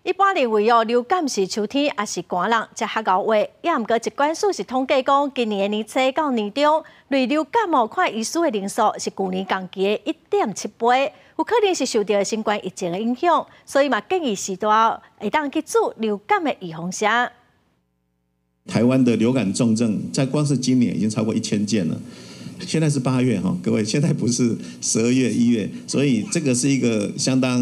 一般认为流感是秋天也是寒冷才较熬话，也毋过疾管署是统计讲，今年的年初到年中，类流感看医师的人数是去年同期的1.7倍，有可能是受到新冠疫情的影响，所以嘛建议时代会当去做流感的预防针。台湾的流感重症，在光是今年已经超过1000件了。现在是8月哈，各位，现在不是12月、1月，所以这个是一个相当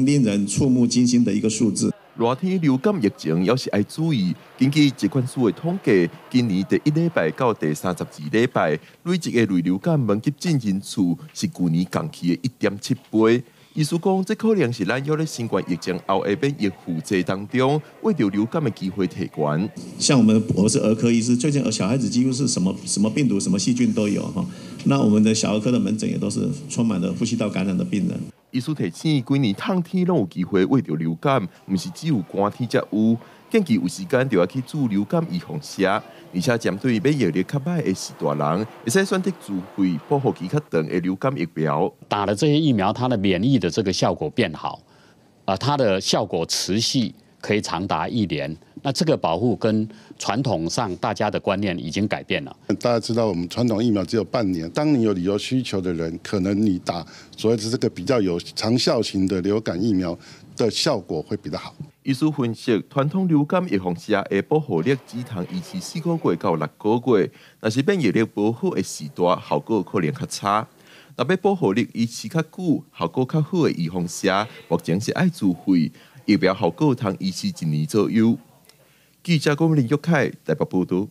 令人触目惊心的一个数字。热天流感疫情也是要注意。根据疾管署的统计，今年第1礼拜到第32礼拜，累积的类流感门急诊人次是去年同期的1.7倍。医师讲，这可能是咱要在新冠疫情后的免疫负载当中，为着流感的机会提悬。像我是儿科医师，最近小孩子几乎是什么病毒、什么细菌都有哈。那我们的小儿科的门诊也都是充满了呼吸道感染的病人。医师提醒，今年冬天拢有机会为着流感，不是只有寒天才有。建议有时间就要去做流感预防针，而且针对免疫力较歹的时大人，会使选择自费保护期较长的流感疫苗。打了这些疫苗，它的免疫的这个效果变好，它的效果持续可以长达1年。那这个保护跟传统上大家的观念已经改变了。大家知道，我们传统疫苗只有半年。当你有旅游需求的人，可能你打所谓的这个比较有长效型的流感疫苗的效果会比较好。医师分析，传统流感预防针的保护力只通维持4个月到6个月，但是免疫力不好的时段，效果可能较差。若要保护力维持较久、效果较好的预防针，目前是爱自费，疫苗效果通维持1年左右。记者郭林玉凯台北报道。